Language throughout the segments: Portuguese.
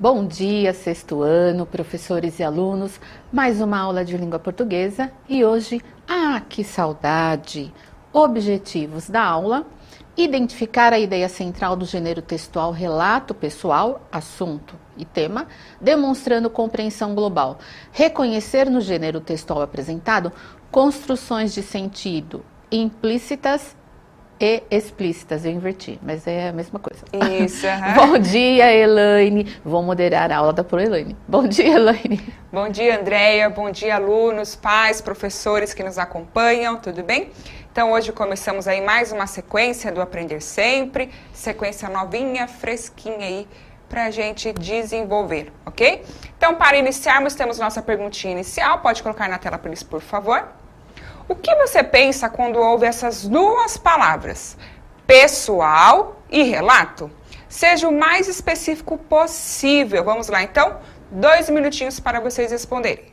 Bom dia, sexto ano, professores e alunos. Mais uma aula de língua portuguesa e hoje, que saudade! Objetivos da aula: identificar a ideia central do gênero textual relato pessoal, assunto e tema, demonstrando compreensão global. Reconhecer no gênero textual apresentado construções de sentido implícitas e explícitas, eu inverti, mas é a mesma coisa. Isso. Bom dia, Elaine. Vou moderar a aula da Pro Elaine. Bom dia, Elaine. Bom dia, Andréia. Bom dia, alunos, pais, professores que nos acompanham, tudo bem? Então, hoje começamos aí mais uma sequência do Aprender Sempre, sequência novinha, fresquinha aí, para a gente desenvolver, ok? Então, para iniciarmos, temos nossa perguntinha inicial, pode colocar na tela para eles, por favor. O que você pensa quando ouve essas duas palavras, pessoal e relato? Seja o mais específico possível. Vamos lá, então? 2 minutinhos para vocês responderem.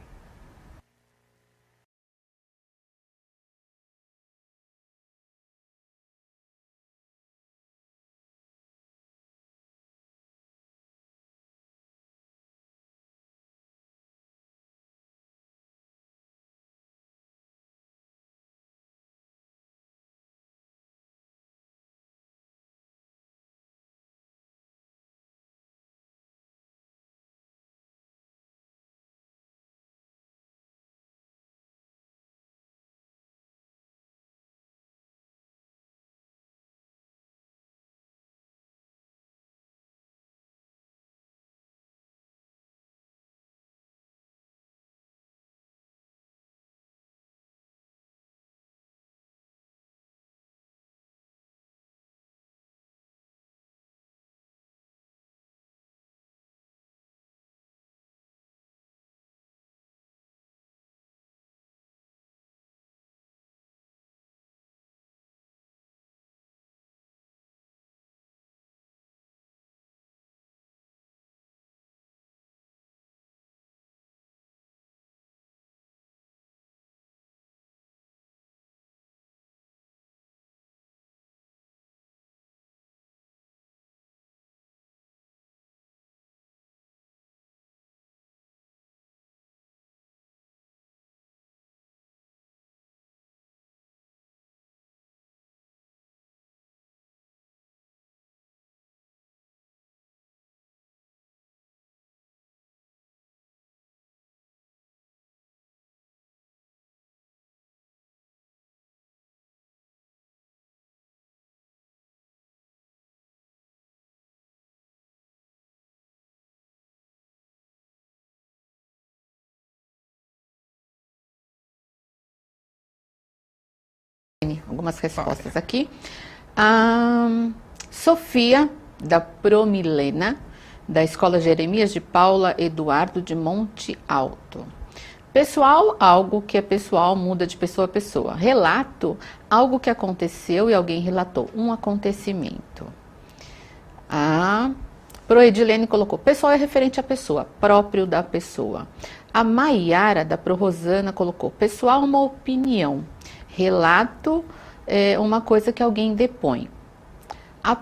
Algumas respostas aqui. Sofia, da Promilena, da Escola Jeremias de Paula Eduardo de Monte Alto. Pessoal, algo que é pessoal, muda de pessoa a pessoa. Relato, algo que aconteceu e alguém relatou, um acontecimento. Proedilene colocou, pessoal é referente à pessoa, próprio da pessoa. A Maiara, da Prorosana, colocou, pessoal, uma opinião. Relato é uma coisa que alguém depõe. A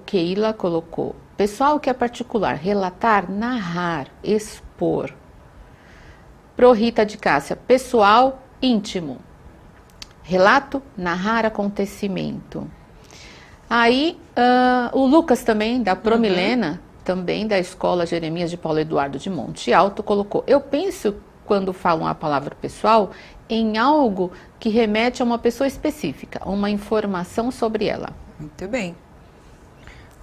Keila colocou, pessoal que é particular, relatar, narrar, expor. Rita de Cássia, pessoal, íntimo. Relato, narrar acontecimento. Aí, o Lucas também, da Promilena, também da Escola Jeremias de Paulo Eduardo de Monte Alto, colocou, eu penso, quando falam a palavra pessoal, em algo que remete a uma pessoa específica, uma informação sobre ela. Muito bem.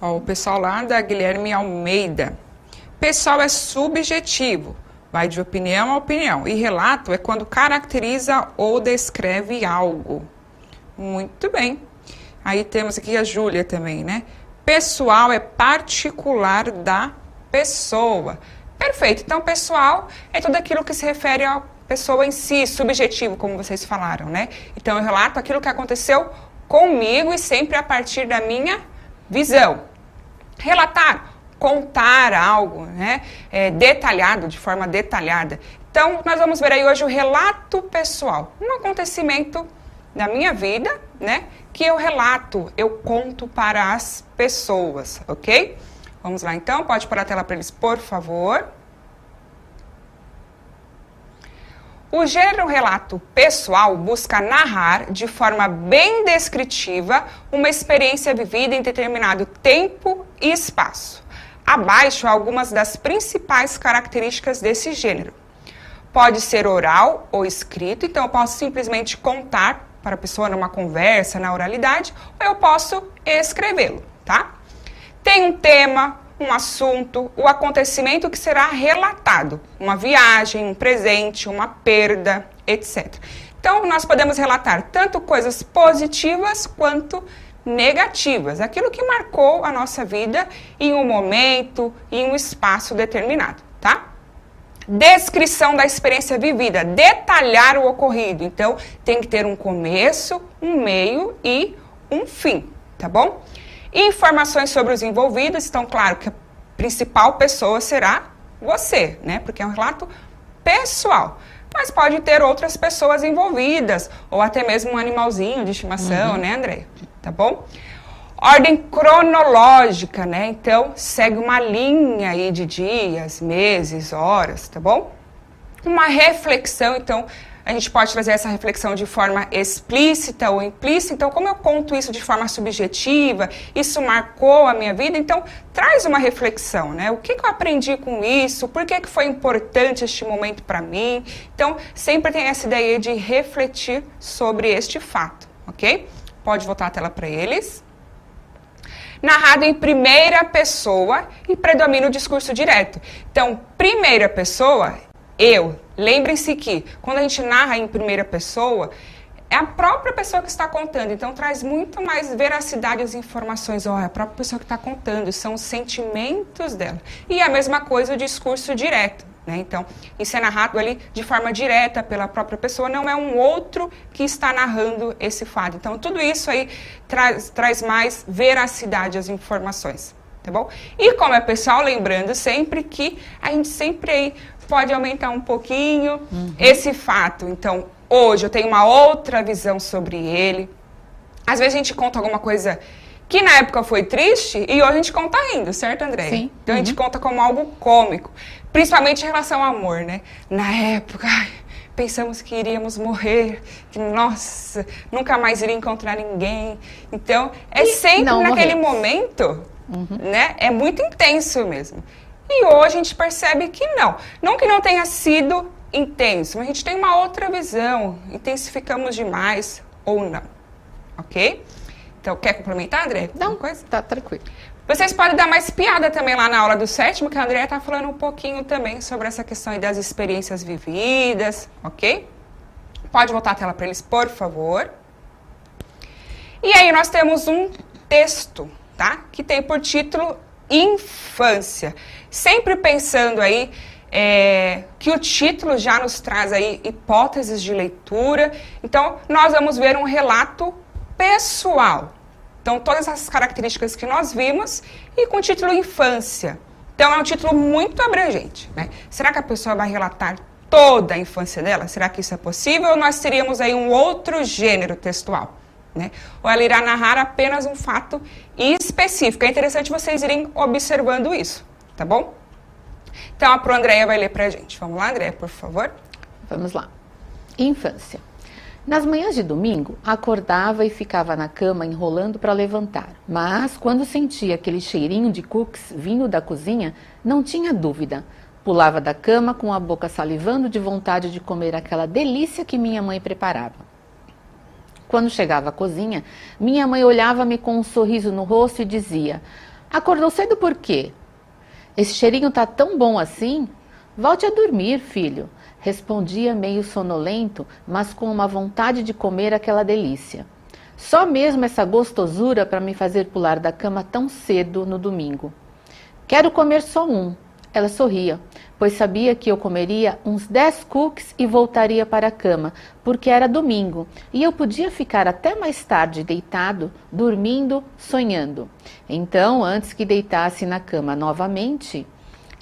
O pessoal lá da Guilherme Almeida. Pessoal é subjetivo, vai de opinião a opinião. E relato é quando caracteriza ou descreve algo. Muito bem. Aí temos aqui a Júlia também, né? Pessoal é particular da pessoa. Perfeito. Então, pessoal é tudo aquilo que se refere à pessoa em si, subjetivo, como vocês falaram, né? Então, eu relato aquilo que aconteceu comigo e sempre a partir da minha visão. Relatar, contar algo, né? Detalhado, de forma detalhada. Então, nós vamos ver aí hoje o relato pessoal. Um acontecimento da minha vida, né? Que eu relato, eu conto para as pessoas, ok? Vamos lá então, pode pôr a tela para eles, por favor. O gênero relato pessoal busca narrar de forma bem descritiva uma experiência vivida em determinado tempo e espaço. Abaixo, algumas das principais características desse gênero. Pode ser oral ou escrito, então eu posso simplesmente contar para a pessoa numa conversa, na oralidade, ou eu posso escrevê-lo, tá? Tem um tema, um assunto, o acontecimento que será relatado, uma viagem, um presente, uma perda, etc. Então, nós podemos relatar tanto coisas positivas quanto negativas, aquilo que marcou a nossa vida em um momento, em um espaço determinado, tá? Descrição da experiência vivida, detalhar o ocorrido. Então, tem que ter um começo, um meio e um fim, tá bom? Informações sobre os envolvidos, então, claro que a principal pessoa será você, né? Porque é um relato pessoal. Mas pode ter outras pessoas envolvidas, ou até mesmo um animalzinho de estimação, né, Andréia? Tá bom? Ordem cronológica, né? Então, segue uma linha aí de dias, meses, horas, tá bom? Uma reflexão, então, a gente pode trazer essa reflexão de forma explícita ou implícita. Então, como eu conto isso de forma subjetiva, isso marcou a minha vida, então, traz uma reflexão, né? O que eu aprendi com isso? Por que foi importante este momento para mim? Então, sempre tem essa ideia de refletir sobre este fato, ok? Pode voltar a tela para eles. Narrado em primeira pessoa e predomina o discurso direto. Então, primeira pessoa, eu. Lembrem-se que quando a gente narra em primeira pessoa, é a própria pessoa que está contando. Então, traz muito mais veracidade às informações. É a própria pessoa que está contando, são os sentimentos dela. E a mesma coisa o discurso direto. Né? Então, isso é narrado ali de forma direta pela própria pessoa, não é um outro que está narrando esse fato. Então, tudo isso aí traz mais veracidade às informações, tá bom? E como é pessoal, lembrando sempre que a gente sempre aí pode aumentar um pouquinho esse fato. Então, hoje eu tenho uma outra visão sobre ele. Às vezes a gente conta alguma coisa que na época foi triste e hoje a gente conta rindo, certo, André? Sim. Então a gente conta como algo cômico, principalmente em relação ao amor, né? Na época, pensamos que iríamos morrer, que, nossa, nunca mais iria encontrar ninguém. Então, é sempre naquele momento, né? É muito intenso mesmo. E hoje a gente percebe que não. Não que não tenha sido intenso, mas a gente tem uma outra visão, intensificamos demais ou não, ok? Então, quer complementar, André? Não, coisa? Tá tranquilo. Vocês podem dar mais piada também lá na aula do 7º, que a Andrea está falando um pouquinho também sobre essa questão aí das experiências vividas, ok? Pode voltar a tela para eles, por favor. E aí nós temos um texto, tá? Que tem por título Infância. Sempre pensando aí que o título já nos traz aí hipóteses de leitura. Então, nós vamos ver um relato pessoal. Então, todas as características que nós vimos e com o título Infância. Então, é um título muito abrangente, né? Será que a pessoa vai relatar toda a infância dela? Será que isso é possível? Ou nós teríamos aí um outro gênero textual, né? Ou ela irá narrar apenas um fato específico. É interessante vocês irem observando isso, tá bom? Então, a Pro Andréia vai ler pra gente. Vamos lá, Andréia, por favor. Vamos lá. Infância. Nas manhãs de domingo, acordava e ficava na cama enrolando para levantar. Mas, quando sentia aquele cheirinho de cookies vindo da cozinha, não tinha dúvida. Pulava da cama com a boca salivando de vontade de comer aquela delícia que minha mãe preparava. Quando chegava à cozinha, minha mãe olhava-me com um sorriso no rosto e dizia: "Acordou cedo por quê? Esse cheirinho tá tão bom assim? Volte a dormir, filho." Respondia meio sonolento, mas com uma vontade de comer aquela delícia. Só mesmo essa gostosura para me fazer pular da cama tão cedo no domingo. "Quero comer só um." Ela sorria, pois sabia que eu comeria uns 10 cookies e voltaria para a cama, porque era domingo e eu podia ficar até mais tarde deitado, dormindo, sonhando. Então, antes que deitasse na cama novamente,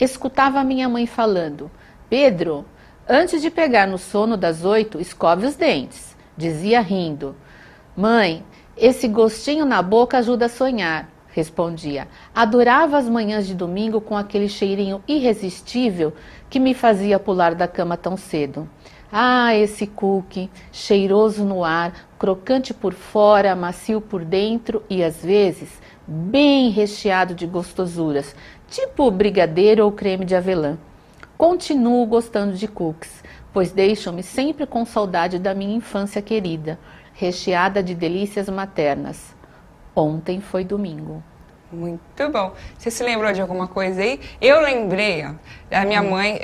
escutava minha mãe falando: "Pedro, antes de pegar no sono das 8, escove os dentes", dizia rindo. "Mãe, esse gostinho na boca ajuda a sonhar." Respondia. Adorava as manhãs de domingo com aquele cheirinho irresistível que me fazia pular da cama tão cedo. Ah, esse cookie, cheiroso no ar, crocante por fora, macio por dentro e, às vezes, bem recheado de gostosuras, tipo brigadeiro ou creme de avelã. Continuo gostando de cookies, pois deixam-me sempre com saudade da minha infância querida, recheada de delícias maternas. Ontem foi domingo. Muito bom. Você se lembrou de alguma coisa aí? Eu lembrei, ó, da minha mãe,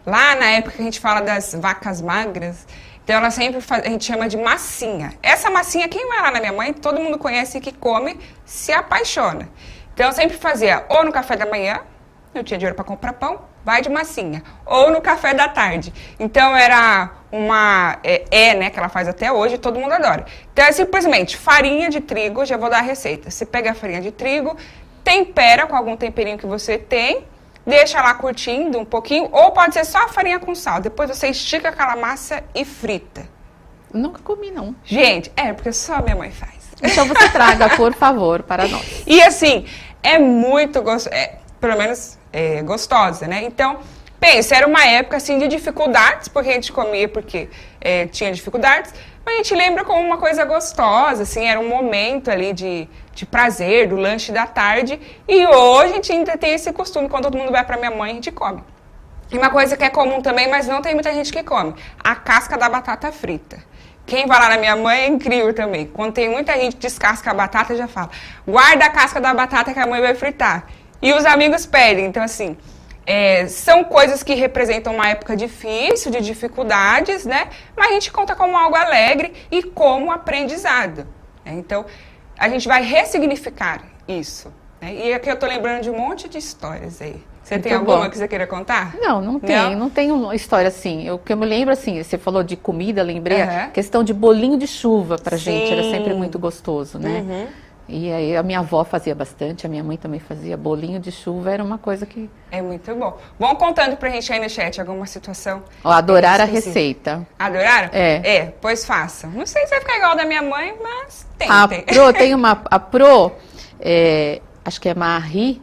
lá na época que a gente fala das vacas magras, então ela sempre faz, a gente chama de massinha. Essa massinha, quem vai lá na minha mãe, todo mundo conhece que come, se apaixona. Então eu sempre fazia ou no café da manhã, não tinha dinheiro para comprar pão, vai de massinha. Ou no café da tarde. Então era uma, né, que ela faz até hoje, todo mundo adora. Então é simplesmente farinha de trigo, já vou dar a receita. Você pega a farinha de trigo, tempera com algum temperinho que você tem, deixa lá curtindo um pouquinho, ou pode ser só a farinha com sal. Depois você estica aquela massa e frita. Nunca comi, não. Gente, porque só a minha mãe faz. Então você traga, por favor, para nós. E assim, é muito gostoso, pelo menos gostosa, né? Então, pensa, era uma época assim de dificuldades, porque a gente comia porque tinha dificuldades, mas a gente lembra como uma coisa gostosa, assim, era um momento ali de prazer, do lanche da tarde, e hoje a gente ainda tem esse costume, quando todo mundo vai pra minha mãe, a gente come. E uma coisa que é comum também, mas não tem muita gente que come, a casca da batata frita. Quem vai lá na minha mãe é incrível também. Quando tem muita gente que descasca a batata, já fala, guarda a casca da batata que a mãe vai fritar. E os amigos pedem. Então, assim, são coisas que representam uma época difícil, de dificuldades, né? Mas a gente conta como algo alegre e como aprendizado. Né? Então, a gente vai ressignificar isso. Né? E aqui eu tô lembrando de um monte de histórias aí. Você tem alguma que você queira contar? Não tem. Não tem uma história assim. O que eu me lembro, assim, você falou de comida, lembrei a questão de bolinho de chuva pra gente. Era sempre muito gostoso, né? Uhum. E aí a minha avó fazia bastante, a minha mãe também fazia. Bolinho de chuva era uma coisa que... É muito bom. Vão contando pra gente aí no chat alguma situação. Adorar a receita. Adoraram? Pois façam. Não sei se vai ficar igual da minha mãe, mas tentem. Tem uma... acho que é Marie,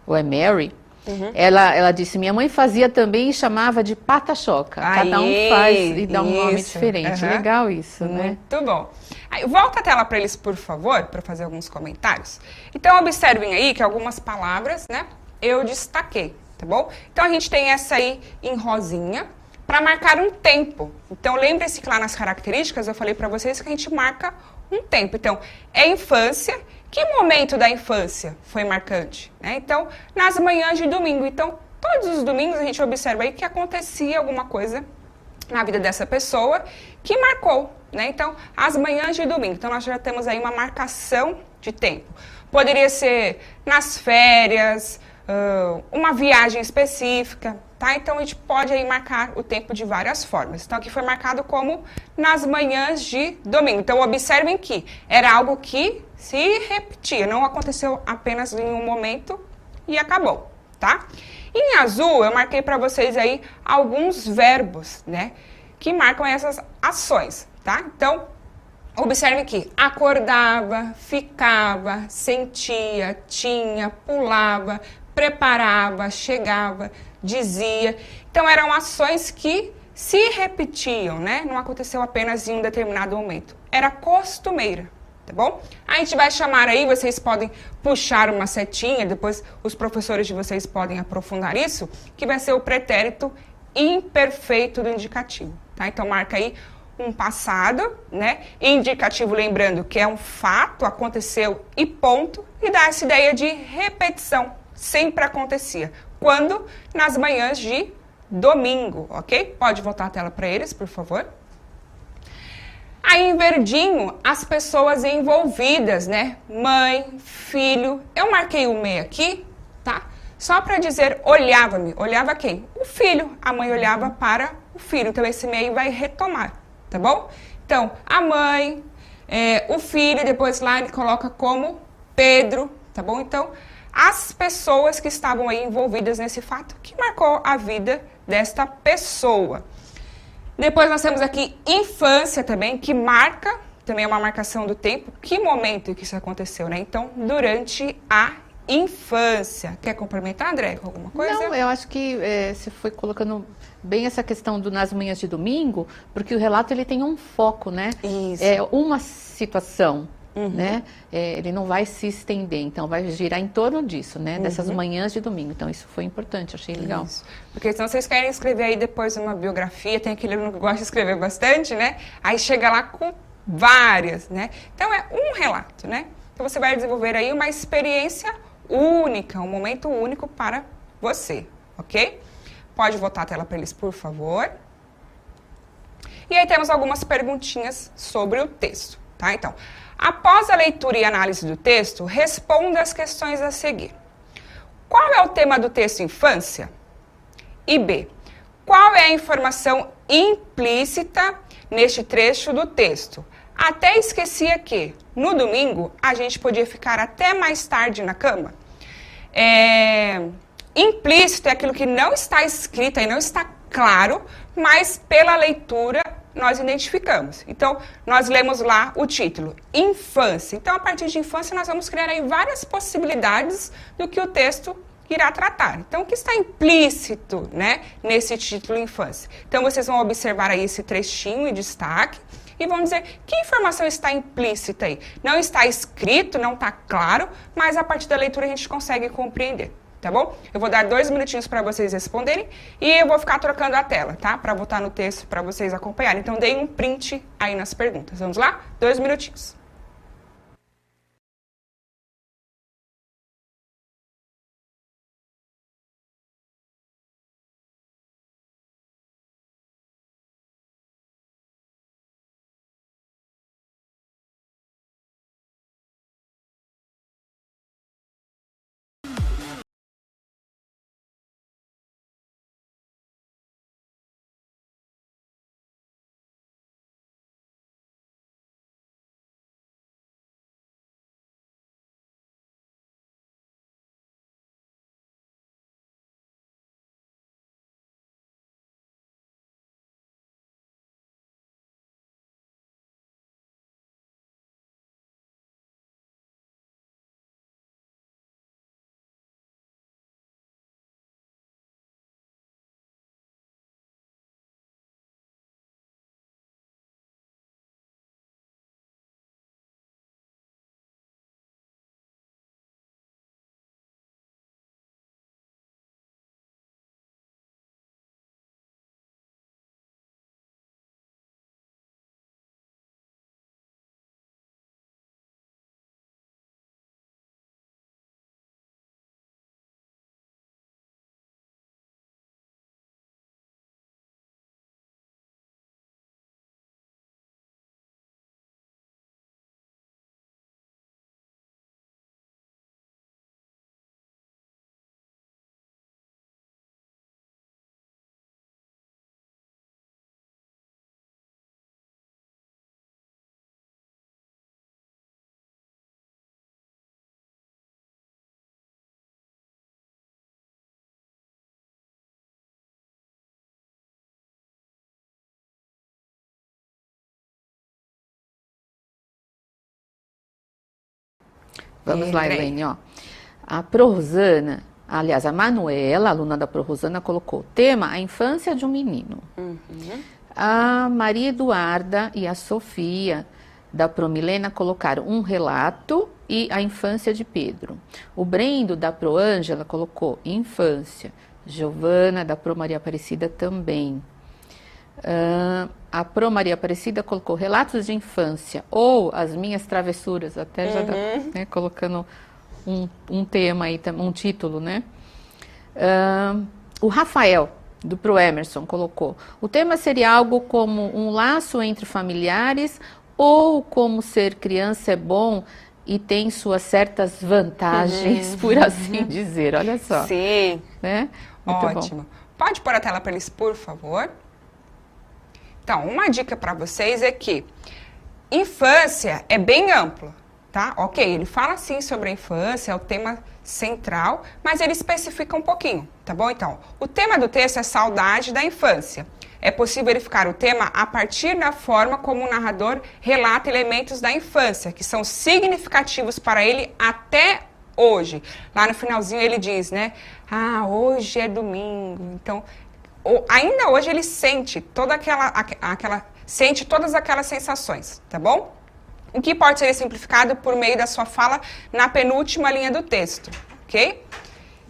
ou é Mary. Uhum. Ela disse, minha mãe fazia também e chamava de pata-choca. Cada um faz e dá um nome diferente. Uhum. Legal isso, né? Muito bom. Aí, volta a tela para eles, por favor, para fazer alguns comentários. Então, observem aí que algumas palavras, né, eu destaquei, tá bom? Então, a gente tem essa aí em rosinha para marcar um tempo. Então, lembre-se que lá nas características eu falei para vocês que a gente marca um tempo. Então, é infância. Que momento da infância foi marcante? Né? Então, nas manhãs de domingo. Então, todos os domingos a gente observa aí que acontecia alguma coisa na vida dessa pessoa que marcou. Né? Então, as manhãs de domingo. Então, nós já temos aí uma marcação de tempo. Poderia ser nas férias, uma viagem específica. Tá? Então, a gente pode aí marcar o tempo de várias formas. Então, aqui foi marcado como nas manhãs de domingo. Então, observem que era algo que se repetia, não aconteceu apenas em um momento e acabou, tá? Em azul, eu marquei para vocês aí alguns verbos, né, que marcam essas ações, tá? Então, observem que acordava, ficava, sentia, tinha, pulava, preparava, chegava, dizia. Então, eram ações que se repetiam, né? Não aconteceu apenas em um determinado momento. Era costumeira. Tá bom? A gente vai chamar aí, vocês podem puxar uma setinha, depois os professores de vocês podem aprofundar isso, que vai ser o pretérito imperfeito do indicativo, tá? Então, marca aí um passado, né? Indicativo, lembrando que é um fato, aconteceu e ponto, e dá essa ideia de repetição, sempre acontecia. Quando? Nas manhãs de domingo, ok? Pode voltar a tela para eles, por favor. Aí em verdinho, as pessoas envolvidas, né? Mãe, filho. Eu marquei o me aqui, tá? Só para dizer olhava-me. Olhava quem? O filho. A mãe olhava para o filho. Então esse me aí vai retomar, tá bom? Então, a mãe, o filho, depois lá ele coloca como Pedro, tá bom? Então, as pessoas que estavam aí envolvidas nesse fato que marcou a vida desta pessoa. Depois nós temos aqui infância também, que marca também é uma marcação do tempo, que momento que isso aconteceu, né? Então, durante a infância. Quer complementar, André, com alguma coisa? Não, eu acho que você foi colocando bem essa questão do nas manhãs de domingo, porque o relato ele tem um foco, né? Isso. É uma situação, né? Ele não vai se estender, então vai girar em torno disso, né? Dessas manhãs de domingo. Então isso foi importante, achei legal. Isso. Porque senão vocês querem escrever aí depois uma biografia, tem aquele aluno que gosta de escrever bastante, né? Aí chega lá com várias, né? Então é um relato, né? Então você vai desenvolver aí uma experiência única, um momento único para você, ok? Pode voltar a tela para eles, por favor. E aí temos algumas perguntinhas sobre o texto, tá? Então, após a leitura e análise do texto, responda as questões a seguir. Qual é o tema do texto infância? E B, qual é a informação implícita neste trecho do texto? Até esquecia que, no domingo, a gente podia ficar até mais tarde na cama. Implícito é aquilo que não está escrito e não está claro, mas pela leitura nós identificamos. Então, nós lemos lá o título, infância. Então, a partir de infância, nós vamos criar aí várias possibilidades do que o texto irá tratar. Então, o que está implícito, né, nesse título infância? Então, vocês vão observar aí esse trechinho em destaque e vão dizer que informação está implícita aí. Não está escrito, não está claro, mas a partir da leitura a gente consegue compreender, tá bom? Eu vou dar 2 minutinhos para vocês responderem e eu vou ficar trocando a tela, tá? Para botar no texto para vocês acompanharem. Então, deem um print aí nas perguntas. Vamos lá? 2 minutinhos. Vamos lá, Elaine, ó. A Prorosana, aliás, a Manuela, aluna da Prorosana, colocou o tema A Infância de um Menino. A Maria Eduarda e a Sofia, da Promilena, colocaram um relato e a infância de Pedro. O Brendo, da Proângela, colocou infância. Giovana, da Pro Maria Aparecida, também. A Pro Maria Aparecida colocou relatos de infância ou as minhas travessuras, até já dá, né, colocando um tema aí, um título, né? O Rafael, do Pro Emerson, colocou: o tema seria algo como um laço entre familiares ou como ser criança é bom e tem suas certas vantagens, por assim dizer. Olha só. Sim. Né? Muito ótimo. Bom. Pode pôr a tela para eles, por favor? Então, uma dica para vocês é que infância é bem amplo, tá? Ok, ele fala sim sobre a infância, é o tema central, mas ele especifica um pouquinho, tá bom? Então, o tema do texto é saudade da infância. é possível verificar o tema a partir da forma como o narrador relata elementos da infância, que são significativos para ele até hoje. Lá no finalzinho ele diz, né? Ah, hoje é domingo. Então, ainda hoje ele sente sente todas aquelas sensações, tá bom? O que pode ser simplificado por meio da sua fala na penúltima linha do texto, ok?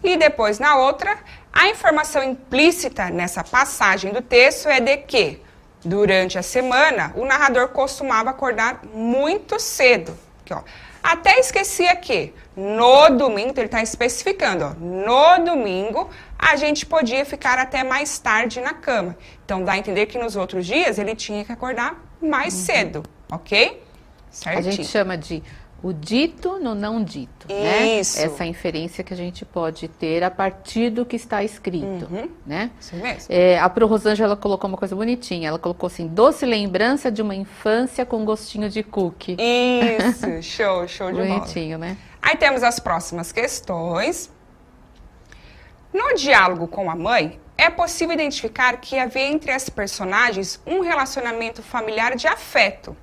E depois, na outra, a informação implícita nessa passagem do texto é de que, durante a semana, o narrador costumava acordar muito cedo. Aqui, ó. Até esquecia que, no domingo, ele está especificando, ó, no domingo, a gente podia ficar até mais tarde na cama. Então, dá a entender que nos outros dias ele tinha que acordar mais cedo, ok? Certinho. A gente chama de o dito no não dito, isso. Né? Essa inferência que a gente pode ter a partir do que está escrito, né? Isso mesmo. A Pro Rosângela colocou uma coisa bonitinha, ela colocou assim, doce lembrança de uma infância com gostinho de cookie. Isso, show de bola. Bonitinho, né? Aí temos as próximas questões. No diálogo com a mãe, é possível identificar que havia entre as personagens um relacionamento familiar de afeto.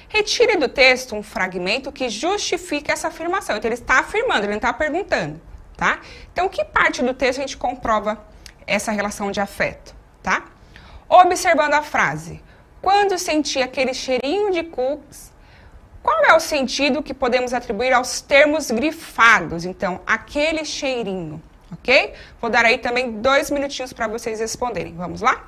Retire do texto um fragmento que justifique essa afirmação. Então, ele está afirmando, ele não está perguntando, tá? Então, que parte do texto a gente comprova essa relação de afeto, tá? Observando a frase, quando senti aquele cheirinho de cookies, qual é o sentido que podemos atribuir aos termos grifados? Então, aquele cheirinho, ok? Vou dar aí também 2 minutinhos para vocês responderem. Vamos lá?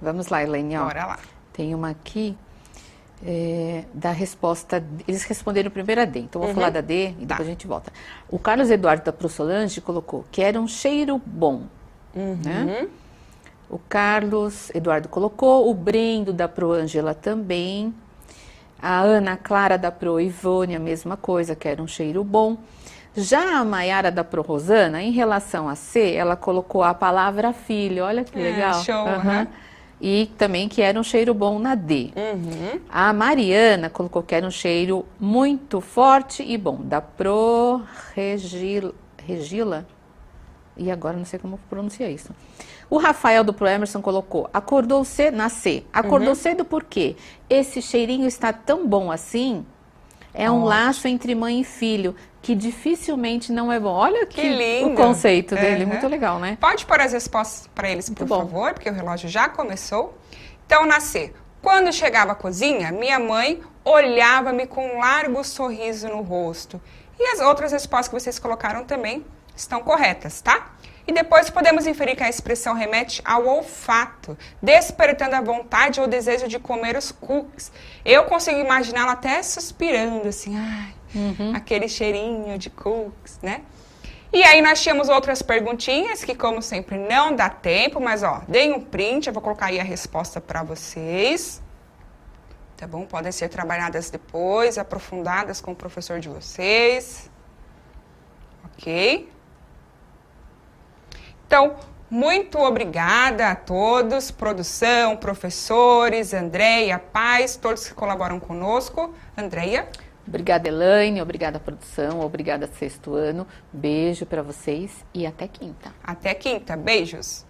Vamos lá, Elaine. Ó. Bora lá. Tem uma aqui da resposta. Eles responderam primeiro a D, então vou falar da D e depois a gente volta. O Carlos Eduardo da Pro Solange colocou que era um cheiro bom. Né? O Carlos Eduardo colocou, o Brendo da Pro Ângela também. A Ana Clara da Pro Ivone, a mesma coisa, que era um cheiro bom. Já a Maiara da Pro Rosana, em relação a C, ela colocou a palavra filho. Olha que legal. Show, E também que era um cheiro bom na D. A Mariana colocou que era um cheiro muito forte e bom. Da Pro Regila. E agora não sei como pronunciar isso. O Rafael do Pro Emerson colocou, acordou cedo, na C. Acordou cedo por quê? Esse cheirinho está tão bom assim. É um laço entre mãe e filho, que dificilmente não é bom. Olha Que lindo. o conceito dele, Uhum. muito legal, né? Pode pôr as respostas para eles, por favor, porque o relógio já começou. Então, na C. Quando chegava à cozinha, minha mãe olhava-me com um largo sorriso no rosto. E as outras respostas que vocês colocaram também estão corretas, tá? E depois podemos inferir que a expressão remete ao olfato, despertando a vontade ou desejo de comer os cookies. Eu consigo imaginá-la até suspirando, assim, ai, aquele cheirinho de cookies, né? E aí nós tínhamos outras perguntinhas que, como sempre, não dá tempo, mas ó, deem um print, eu vou colocar aí a resposta para vocês. Tá bom? Podem ser trabalhadas depois, aprofundadas com o professor de vocês. Ok? Então, muito obrigada a todos, produção, professores, Andréia, Paz, todos que colaboram conosco. Andréia? Obrigada, Elaine, obrigada, produção, obrigada, sexto ano. Beijo para vocês e até quinta. Até quinta. Beijos.